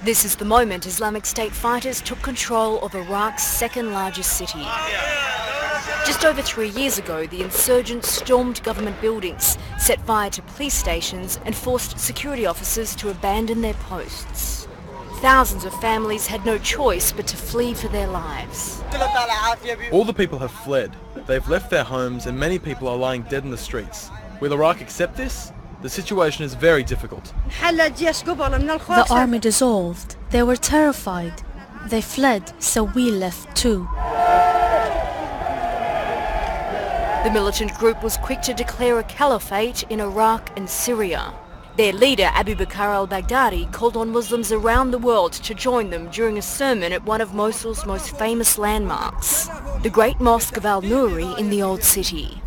This is the moment Islamic State fighters took control of Iraq's second largest city. Just over 3 years ago, the insurgents stormed government buildings, set fire to police stations and forced security officers to abandon their posts. Thousands of families had no choice but to flee for their lives. All the people have fled. They've left their homes and many people are lying dead in the streets. Will Iraq accept this? The situation is very difficult. The army dissolved. They were terrified. They fled, so we left too. The militant group was quick to declare a caliphate in Iraq and Syria. Their leader, Abu Bakr al-Baghdadi, called on Muslims around the world to join them during a sermon at one of Mosul's most famous landmarks, the Great Mosque of Al-Nouri in the Old City.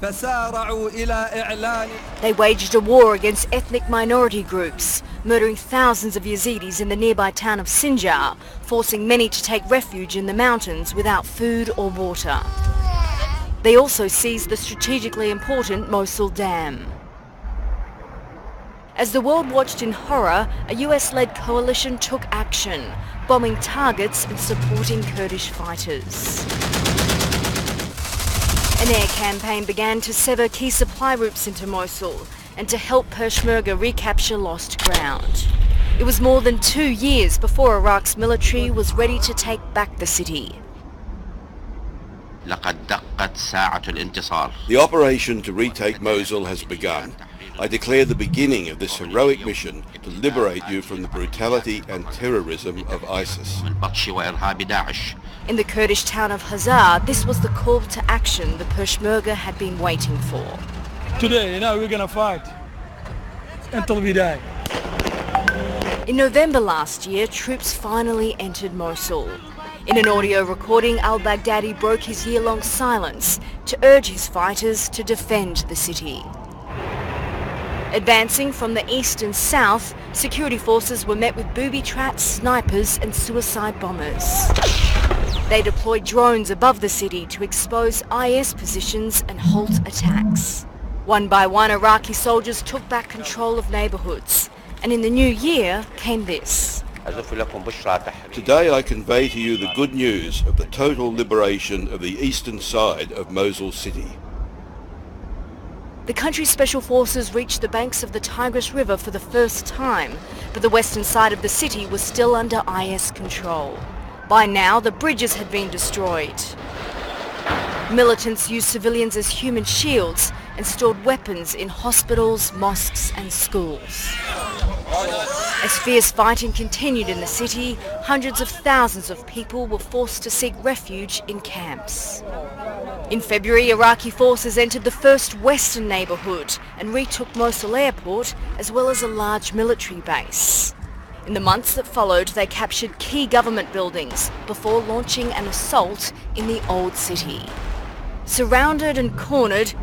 They waged a war against ethnic minority groups, murdering thousands of Yazidis in the nearby town of Sinjar, forcing many to take refuge in the mountains without food or water. They also seized the strategically important Mosul Dam. As the world watched in horror, a US-led coalition took action, bombing targets and supporting Kurdish fighters. An air campaign began to sever key supply routes into Mosul and to help Peshmerga recapture lost ground. It was more than 2 years before Iraq's military was ready to take back the city. The operation to retake Mosul has begun. I declare the beginning of this heroic mission to liberate you from the brutality and terrorism of ISIS. In the Kurdish town of Hazar, this was the call to action the Peshmerga had been waiting for. Today, we're gonna fight until we die. In November last year, troops finally entered Mosul. In an audio recording, al-Baghdadi broke his year-long silence to urge his fighters to defend the city. Advancing from the east and south, security forces were met with booby traps, snipers and suicide bombers. They deployed drones above the city to expose IS positions and halt attacks. One by one, Iraqi soldiers took back control of neighborhoods. And in the new year came this. Today I convey to you the good news of the total liberation of the eastern side of Mosul city. The country's special forces reached the banks of the Tigris River for the first time, but the western side of the city was still under IS control. By now, the bridges had been destroyed. Militants used civilians as human shields and stored weapons in hospitals, mosques and schools. As fierce fighting continued in the city, hundreds of thousands of people were forced to seek refuge in camps. In February, Iraqi forces entered the first western neighbourhood and retook Mosul airport as well as a large military base. In the months that followed, they captured key government buildings before launching an assault in the old city. Surrounded and cornered,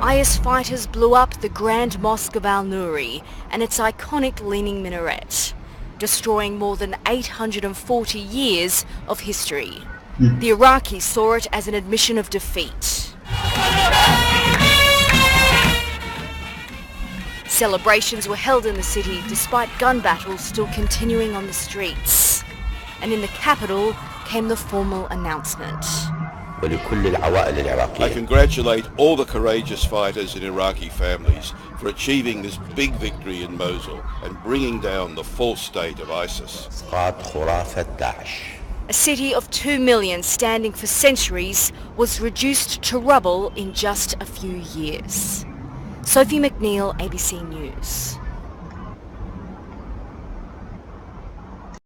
IS fighters blew up the Grand Mosque of Al-Nouri and its iconic leaning minaret, destroying more than 840 years of history. The Iraqis saw it as an admission of defeat. Celebrations were held in the city despite gun battles still continuing on the streets. And in the capital came the formal announcement. I congratulate all the courageous fighters and Iraqi families for achieving this big victory in Mosul and bringing down the false state of ISIS. A city of 2 million standing for centuries was reduced to rubble in just a few years. Sophie McNeil, ABC News.